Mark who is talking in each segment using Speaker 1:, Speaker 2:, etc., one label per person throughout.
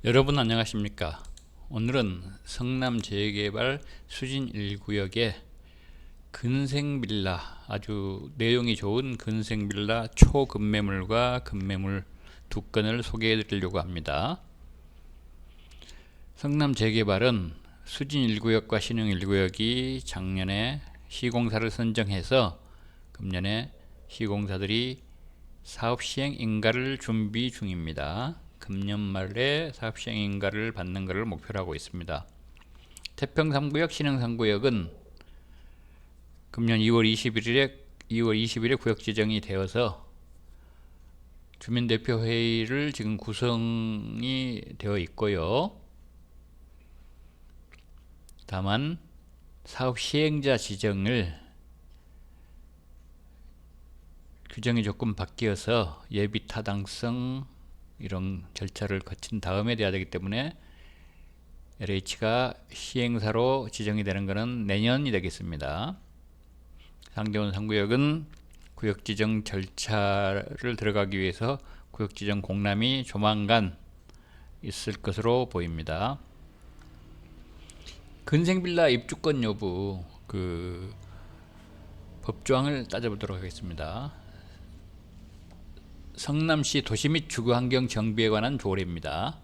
Speaker 1: 여러분 안녕하십니까? 오늘은 성남 재개발 수진 1구역의 근생빌라, 아주 내용이 좋은 근생빌라 초급매물과 급매물 두 건을 소개해 드리려고 합니다. 성남 재개발은 수진 1구역과 신흥 1구역이 작년에 시공사를 선정해서 금년에 시공사들이 사업 시행 인가를 준비 중입니다. 금년 말에 사업 시행 인가를 받는 것을 목표로 하고 있습니다. 태평 3구역, 신흥 3구역은 금년 2월 20일에 구역 지정이 되어서 주민대표회의를 지금 구성이 되어 있고요. 다만 사업 시행자 지정을 규정이 조금 바뀌어서 예비 타당성 이런 절차를 거친 다음에 돼야 되기 때문에 LH가 시행사로 지정이 되는 것은 내년이 되겠습니다. 상대원 3구역은 구역 지정 절차를 들어가기 위해서 구역 지정 공람이 조만간 있을 것으로 보입니다. 근생빌라 입주권 여부 법조항을 따져보도록 하겠습니다. 성남시 도시 및 주거환경 정비에 관한 조례입니다.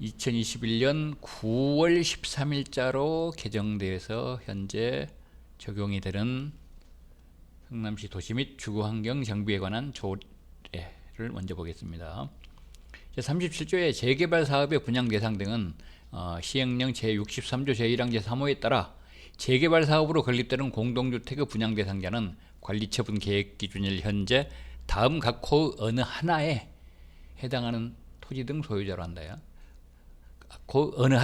Speaker 1: 2021년 9월 13일자로 개정되어서 현재 적용이 되는 성남시 도시 및 주거환경 정비에 관한 조례를 먼저 보겠습니다. 37조의 재개발 사업의 분양 대상 등은 시행령 제63조 제1항 제3호에 따라 재개발 사업으로 건립되는 공동주택의 분양 대상자는 관리처분 계획 기준일 현재 다음 각 호 어느 하나에 해당하는 토지 등 소유자로 한다요. 어느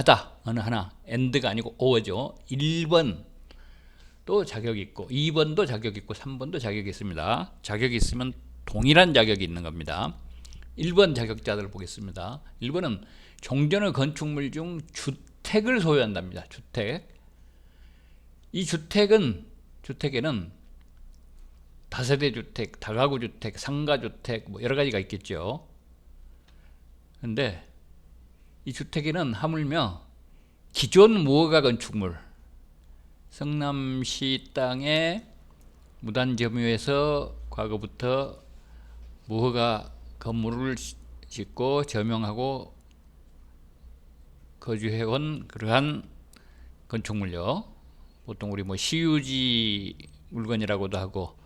Speaker 1: 하나 and가 아니고 or죠. 1번도 자격이 있고 2번도 자격이 있고 3번도 자격이 있습니다. 자격이 있으면 동일한 자격이 있는 겁니다. 1번 자격자들을 보겠습니다. 1번은 종전의 건축물 중 주택을 소유한답니다. 이 주택에는 다세대 주택, 다가구 주택, 상가주택 뭐 여러 가지가 있겠죠. 그런데 이 주택에는 하물며 기존 무허가 건축물, 성남시 땅에 무단점유해서 과거부터 무허가 건물을 짓고 점용하고 거주해온 그러한 건축물요. 보통 우리 시유지 물건이라고도 하고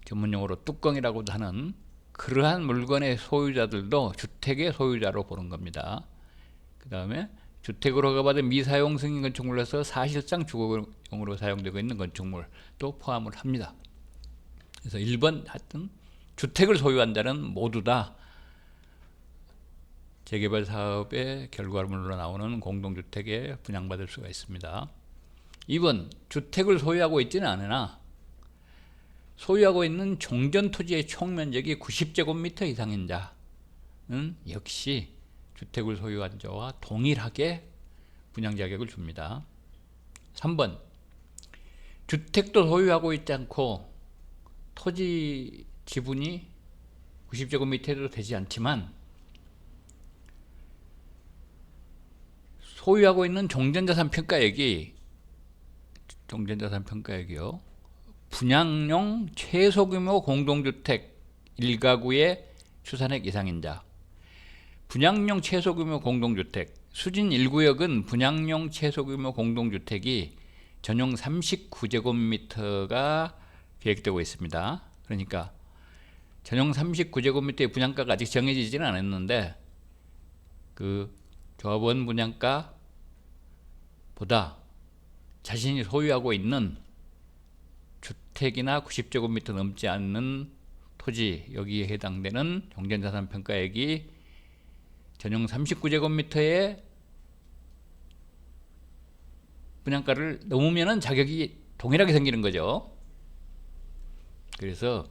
Speaker 1: 전문용어로 뚜껑이라고도 하는 그러한 물건의 소유자들도 주택의 소유자로 보는 겁니다. 그 다음에 주택으로 허가받은 미사용 승인 건축물로서 사실상 주거용으로 사용되고 있는 건축물도 포함을 합니다. 그래서 1번 하여튼 주택을 소유한 자는 모두 다 재개발 사업의 결과물로 나오는 공동주택에 분양받을 수가 있습니다. 2번 주택을 소유하고 있지는 않으나 소유하고 있는 종전 토지의 총 면적이 90제곱미터 이상인 자는 역시 주택을 소유한 자와 동일하게 분양 자격을 줍니다. 3번 주택도 소유하고 있지 않고 토지 지분이 90제곱미터도 되지 않지만 소유하고 있는 종전자산 평가액이요. 분양용 최소규모 공동주택 1가구의 추산액 이상인 자. 분양용 최소규모 공동주택 수진 1구역은 분양용 최소규모 공동주택이 전용 39제곱미터가 계획되고 있습니다. 그러니까 전용 39제곱미터의 분양가가 아직 정해지지는 않았는데 그 조합원 분양가보다 자신이 소유하고 있는 주택이나 90제곱미터 넘지 않는 토지 여기에 해당되는 종전자산 평가액이 전용 39제곱미터의 분양가를 넘으면 자격이 동일하게 생기는 거죠. 그래서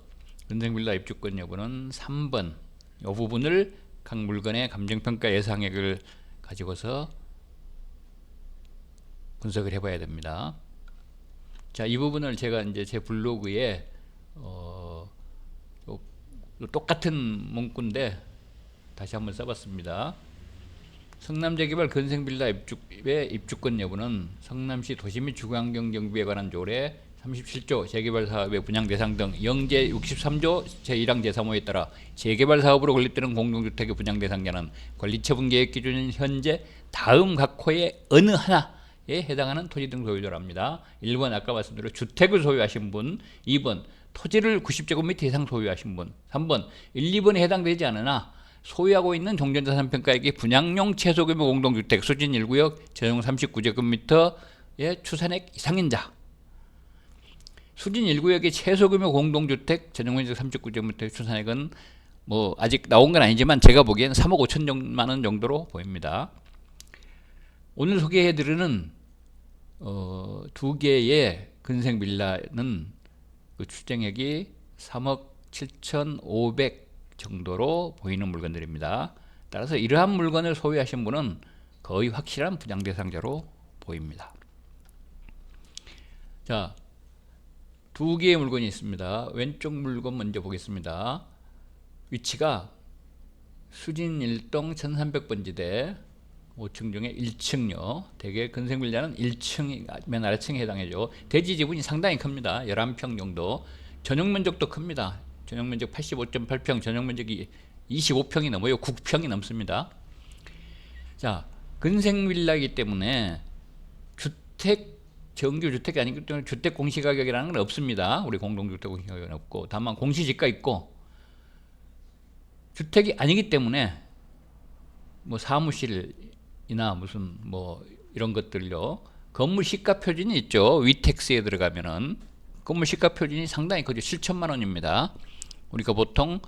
Speaker 1: 근생빌라 입주권 여부는 3번 이 부분을 각 물건의 감정평가 예상액을 가지고서 분석을 해봐야 됩니다. 자, 이 부분을 제가 이제 제 블로그에 똑같은 문구인데 다시 한번 써봤습니다. 성남재개발 근생빌라 입주의 입주권 여부는 성남시 도시 및 주거환경정비에 관한 조례 37조 재개발 사업의 분양 대상 등 영제 63조 제1항 제3호에 따라 재개발 사업으로 건립되는 공동주택의 분양 대상자는 관리처분 계획 기준인 현재 다음 각 호의 어느 하나에 해당하는 토지 등 소유자랍니다. 1번 아까 말씀드린 주택을 소유하신 분, 2번 토지를 90제곱미터 이상 소유하신 분, 3번 1, 2번에 해당되지 않으나 소유하고 있는 종전자산 평가액이 분양용 최소규모 공동주택 수진 1구역 전용 39제곱미터의 추산액 이상인 자. 수진 1구역의 최소규모 공동주택 전용면적 39제곱미터의 추산액은 뭐 아직 나온 건 아니지만 제가 보기엔 3억 5천만 원 정도로 보입니다. 오늘 소개해드리는 두 개의 근생 빌라는 그 추정액이 3억 7,500 정도로 보이는 물건들입니다. 따라서 이러한 물건을 소유하신 분은 거의 확실한 분양 대상자로 보입니다. 자, 두 개의 물건이 있습니다. 왼쪽 물건 먼저 보겠습니다. 위치가 수진 1동 1300번지대 5층 중에 1층요. 대개 근생빌라는 1층 맨 아래층에 해당하죠. 대지 지분이 상당히 큽니다. 11평 정도. 전용 면적도 큽니다. 전용 면적 85.8평, 전용 면적이 25평이 넘어요. 9평이 넘습니다. 자, 근생빌라이기 때문에 정규 주택이 아니기 때문에 주택 공시가격이라는 건 없습니다. 우리 공동주택 공시가격은 없고, 다만 공시지가 있고, 주택이 아니기 때문에 뭐 사무실이나 무슨 뭐 이런 것들요, 건물 시가 표준이 있죠. 위택스에 들어가면은 건물 시가 표준이 상당히 크죠. 7천만 원입니다. 우리가 보통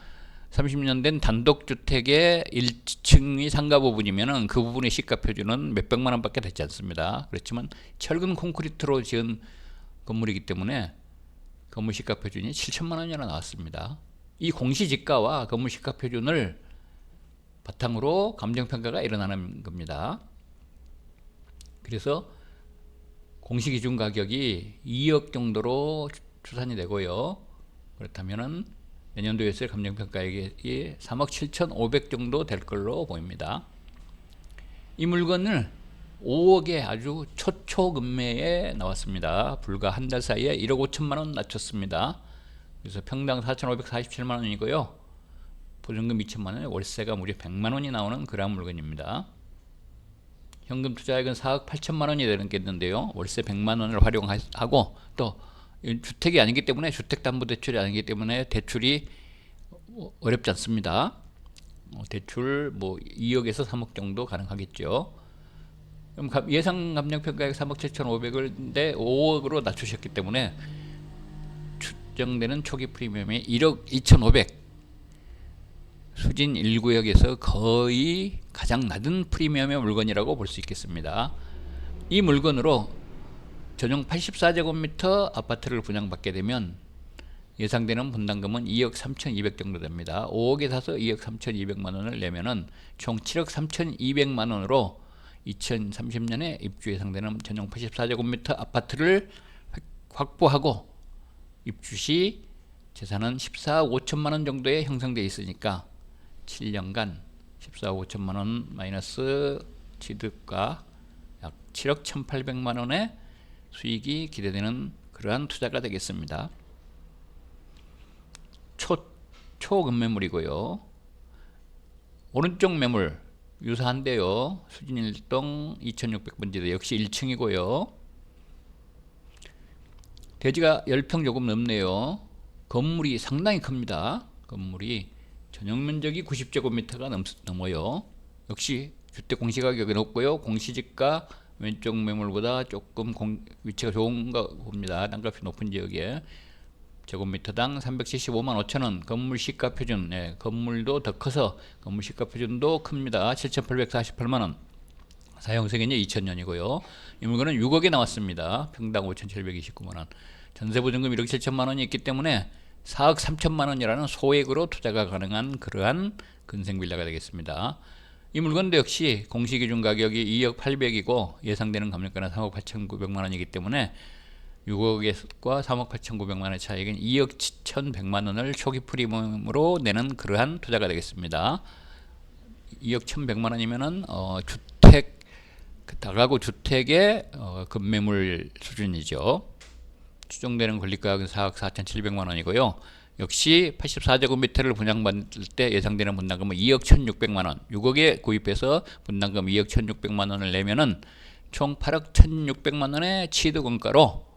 Speaker 1: 30년 된 단독주택의 1층이 상가 부분이면은 그 부분의 시가 표준은 몇백만 원밖에 되지 않습니다. 그렇지만 철근 콘크리트로 지은 건물이기 때문에 건물 시가 표준이 7천만 원이나 나왔습니다. 이 공시지가와 건물 시가 표준을 바탕으로 감정평가가 일어나는 겁니다. 그래서 공시기준 가격이 2억 정도로 추산이 되고요. 그렇다면은 내년도에 있을 감정평가액이 3억 7,500 정도 될 걸로 보입니다. 이 물건을 5억에 아주 초초금매에 나왔습니다. 불과 한 달 사이에 1억 5천만 원 낮췄습니다. 그래서 평당 4,547만 원이고요. 보증금 2천만 원, 월세가 무려 100만 원이 나오는 그런 물건입니다. 현금 투자액은 4억 8천만 원이 되겠는데요. 월세 100만 원을 활용하고 또 주택이 아니기 때문에 주택담보대출이 아니기 때문에 대출이 어렵지 않습니다. 대출 뭐 2억에서 3억 정도 가능하겠죠. 그럼 예상 감정평가액 3억 7,500을 5억으로 낮추셨기 때문에 추정되는 초기 프리미엄이 1억 2,500. 수진 1구역에서 거의 가장 낮은 프리미엄의 물건이라고 볼 수 있겠습니다. 이 물건으로 전용 84제곱미터 아파트를 분양받게 되면 예상되는 분담금은 2억 3,200 정도 됩니다. 5억에 사서 2억 3,200만 원을 내면은 총 7억 3,200만 원으로 2030년에 입주 예상되는 전용 84제곱미터 아파트를 확보하고 입주 시 재산은 14억 5천만 원 정도에 형성되어 있으니까 7년간 14억 5천만 원 마이너스 취득가 약 7억 1,800만 원의 수익이 기대되는 그러한 투자가 되겠습니다. 초급매물이고요. 오른쪽 매물 유사한데요. 수진 1동 2600번지대 역시 1층이고요. 대지가 10평 조금 넘네요. 건물이 상당히 큽니다. 건물이 전용 면적이 90제곱미터가 넘어요. 역시 주택 공시가격이 높고요. 공시지가 왼쪽 매물보다 조금 위치가 좋은가 봅니다. 땅값이 높은 지역에 제곱미터당 375만 5천원. 건물 시가 표준, 건물도 더 커서 건물 시가 표준도 큽니다. 7,848만원. 사용승인이 2000년이고요. 이 물건은 6억에 나왔습니다. 평당 5,729만원. 전세보증금 1억 7천만원이 있기 때문에 4억 3천만원이라는 소액으로 투자가 가능한 그러한 근생빌라가 되겠습니다. 이 물건도 역시 공시기준 가격이 2억 800이고 예상되는 감정가는 3억 8,900만원이기 때문에 6억과 3억 8,900만 원의 차익은 2억 1,100만 원을 초기 프리미엄으로 내는 그러한 투자가 되겠습니다. 2억 1,100만 원이면은 주택 다가구 주택의 급매물 수준이죠. 추정되는 권리가액은 4억 4,700만 원이고요. 역시 84제곱미터를 분양받을 때 예상되는 분담금은 2억 1,600만 원. 6억에 구입해서 분담금 2억 1,600만 원을 내면은 총 8억 1,600만 원의 취득원가로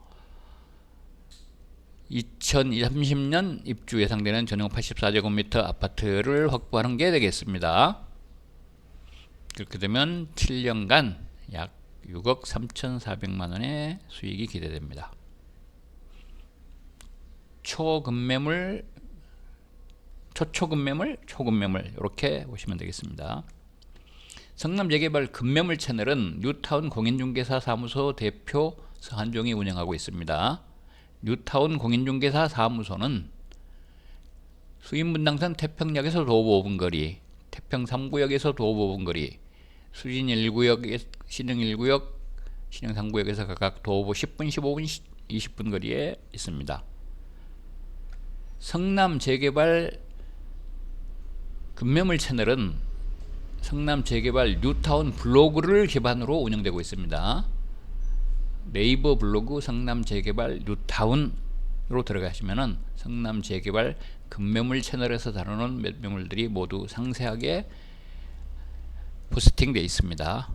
Speaker 1: 2030년 입주 예상되는 전용 84제곱미터 아파트를 확보하는 게 되겠습니다. 그렇게 되면 7년간 약 6억 3,400만 원의 수익이 기대됩니다. 초급매물, 초초급매물, 초급매물 이렇게 보시면 되겠습니다. 성남재개발 급매물 채널은 뉴타운 공인중개사 사무소 대표 서한종이 운영하고 있습니다. 뉴타운 공인중개사 사무소는 수인분당선 태평역에서 도보 5분 거리, 태평 3구역에서 도보 5분 거리, 수진 1구역, 신흥 1구역, 신흥 3구역에서 각각 도보 10분, 15분, 20분 거리에 있습니다. 성남재개발 급매물 채널은 성남재개발 뉴타운 블로그를 기반으로 운영되고 있습니다. 네이버 블로그 성남재개발 뉴타운으로 들어가시면은 성남재개발 급매물 채널에서 다루는 매물들이 모두 상세하게 포스팅되어 있습니다.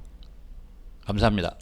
Speaker 1: 감사합니다.